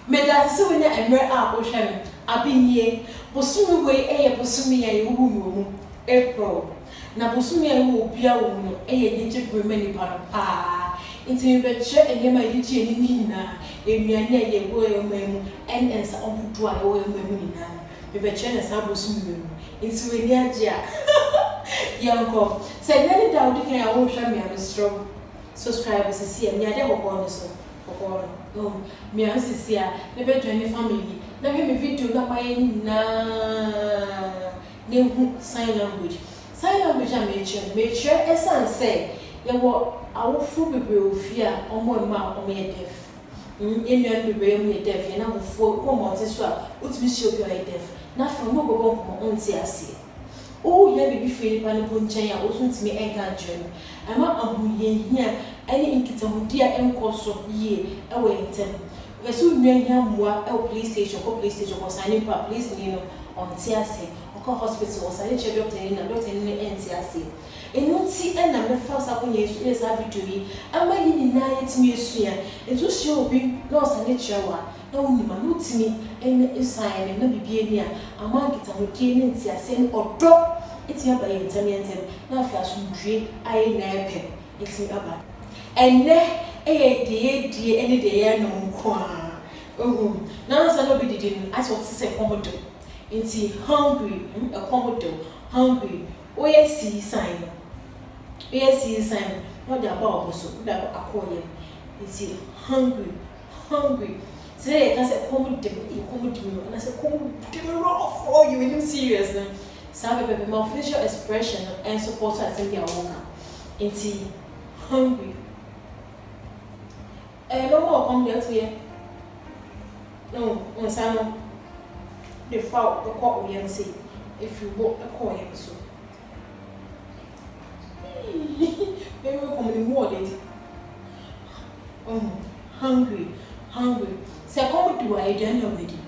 Me that so when I mere up ocean, I've been ye, Bosumi way, Bosumi, and you April. Na Bosumi, I will be a woman, a many pa. Into the church and my duty and Nina, a mere boy mem, and as on dry oil memina. We were channels Abosumi. Into a near young cop. Say, many doubt you can ocean me, I'm strong. Subscribers to see me, I never want so. Oh, me and Cecilia, never to any family. Now, me video that my sign language. Sign language, I made sure, as I say, you were our full people fear on one mouth on me deaf. In your me deaf, and I will for 1 month as well, which we show you a deaf. Not from no go on CSC. Oh, yeah, be free, Panapon China, also to me encouraging. I'm not here. Any inkitam dear and coso ye away in ten. We soon knew him more police station or signing for police on TSC or hospital or signing doctor in a doctor in NTSC. And not see and I'm the first up on yes, every 2 years. I'm my night museum. It was sure be lost and nature one. No woman looked me and sign and no be near. A monkey would gain in TSC or drop. It's here by intermittent. Now fashion dream I never. It's me about. And dear, any day, no one. Oh, now somebody didn't. I thought to say, Commodore. Into hungry, a Commodore, hungry. Oh, yes, see sign. Yes, see sign. What the about so that I call you. It's hungry. Today, I said, Commodore, and I said, Commodore, raw for you, and you serious. Sabe, my facial expression and support I think they are woman. Into hungry. No more come there to you. No, Simon. The fault, the court will say, if you walk the coin, so. They will come in more than hungry. Say, come to I don't know already.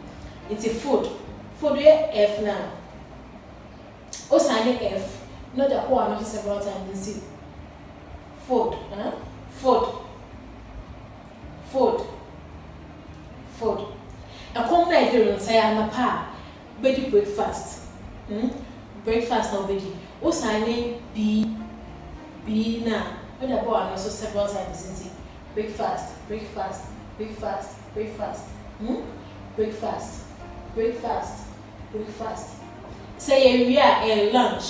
It's a food. For the F now. Oh, sign F. Not that one, not several times and see. Food, huh? Food. A common idea say I'm a pa, ready breakfast. Breakfast already. Oh, signing B now. When I bought also several times and see. Breakfast. Say we are a lunch.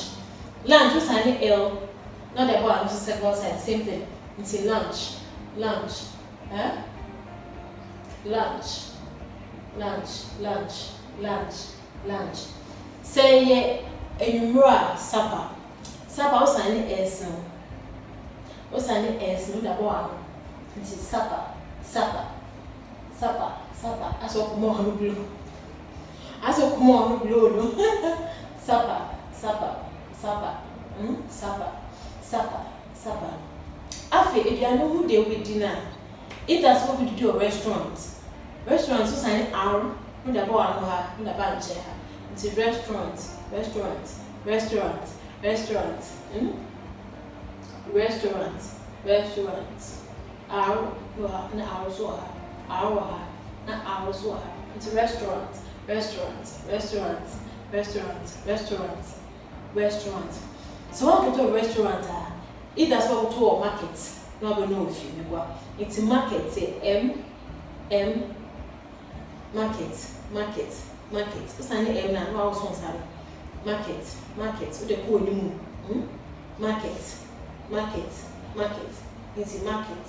Lunch was signing L. Not the bought also several times. Same thing. It's a lunch. Huh? Lunch. Say a supper. Supper was signing S. What's signing S? No, the boy. It's supper. I saw more on blue. Supper. After if you know who they will dinner. If that's what we do a restaurant. Restaurants also sign R, no the boy no the bank chair. It's a restaurant. R na R so R na R so. It's a restaurant. So when we go to a restaurant, if that's what we do a market, no we know if you know. It's a market, say M market. What's an M now? What else one's having? Market. What they call it? Market. It's a market.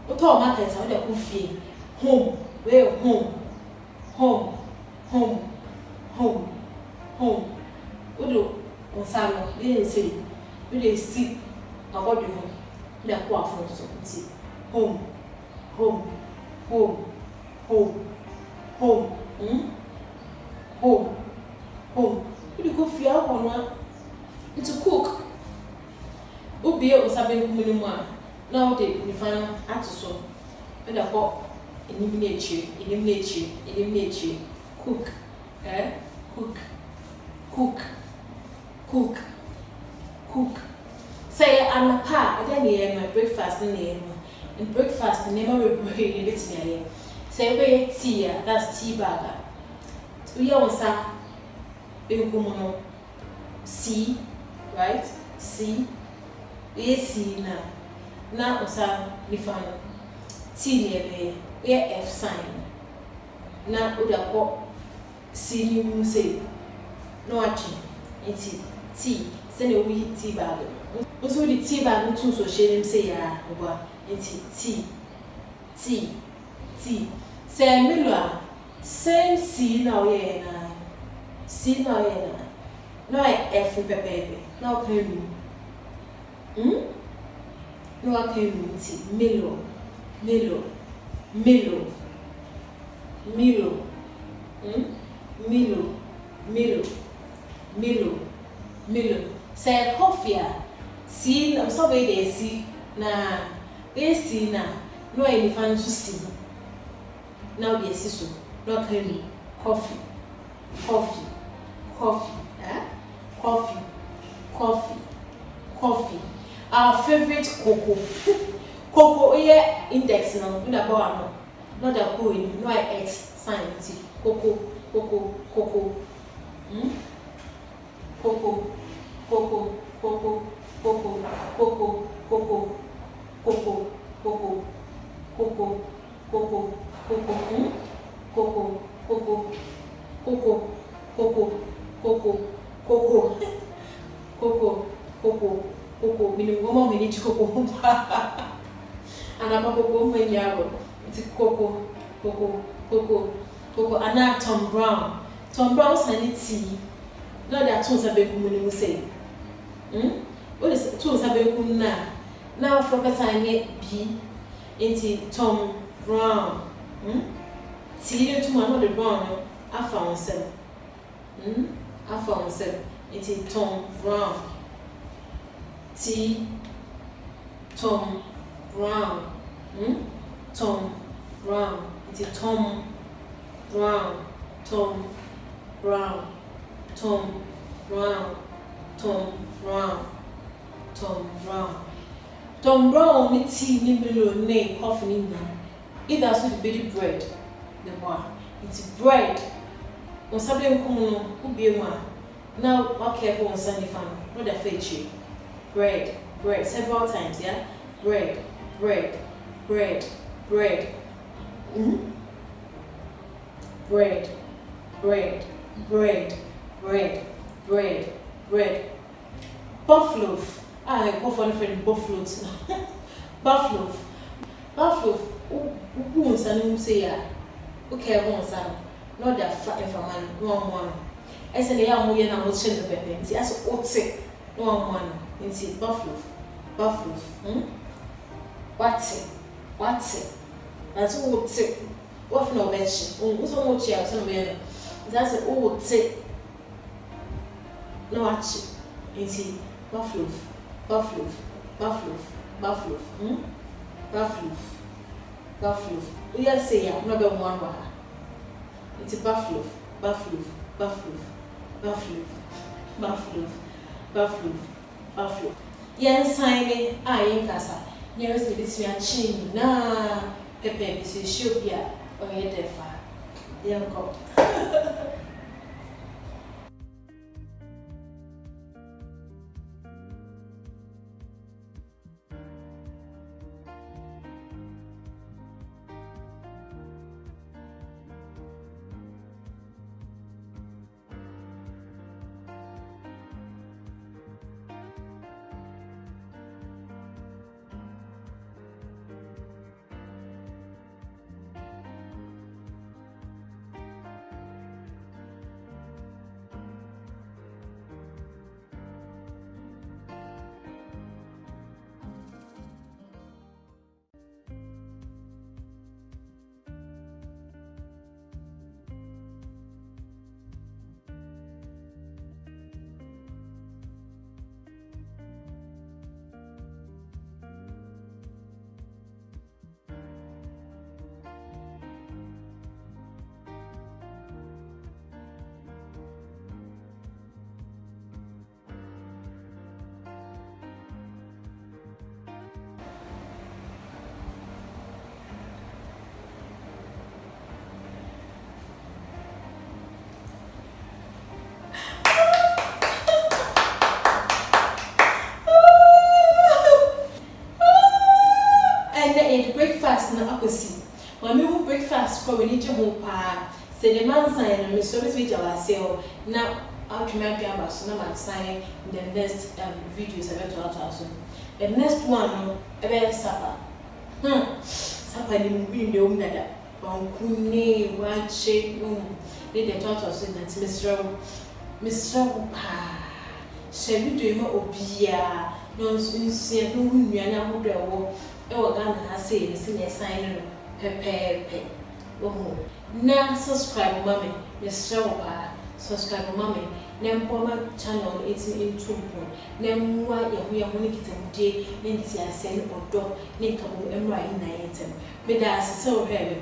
What all markets? What they call fee? Home. Where home. What do on salon? They didn't say. They see about the home. They are quite from so home. You go fear on one. It's a cook. Ubi was having minimum. Now they find act so. And I call eliminate you. Cook. Cook. Say I'm a pa, I don't need my breakfast in the end. in breakfast nneɛma bebree na betumi ayɛ sɛ wobɛyɛ tea that's tea bag woyɛ wo nsa benkum no C, right? C. C na osa nifa no T ne be F sign na oda ko C ni mu say no achi enti T se ne wi T bag oso di T bag no tun so hye nim say ya oba enti T se melo a same C na oye na C na oye na no F pepe no can no I can see Milo say coffee see I'm so way they see na no any fan to see now they see so no can coffee our favorite cocoa yeah index no in the bar no that going no X sign cocoa minimum one minute cocoa and I'm a cocoa when you it's cocoa and Tom Brown's and tea no that tools are being say what is tools are being now for a time B into Tom Brown tea to another brown I found seven into Tom Brown T Tom Brown Tom Brown it's Tom Brown ni tea ni melo ne coffee ni na it has to be bread the one it's bread on sabe nkom no ubie ma now what careful on Sunday fan no da fetch bread several times yeah bread bread buffalo I go for friend buffalo who say ya okay won not that fat man no one ese ne ya mo ye na mo che ne pepe nti aso ote no one nti buffalo what's that's ote what no bench so mo che so no be that's ote no watch nti buffalo we are say ya no be one wa it's buffalo yen sign yen kasa nearest the between a chin na pepe bi se shopia o ye defa yen ko breakfast na akosi mami hu breakfast ko we ni je ho pa se the man sign no me so be to wase o na outward aba so na man sign in the next videos about to also the next one no ebe sapa sapa ni mu bi ndom nada bankune wache ni the total so that Mr. Pa shebi do ma obia no nsia no nua na hodo ewo e wo Ghana ha say ni se sign no pepepe oho na subscribe mama Mr. Pa subscribe mama na mpoma channel eti intumpo na mwa ya ho ni kitamde ne nti ase ne odo ne nkabo emra ina yetem me da ase se o hebe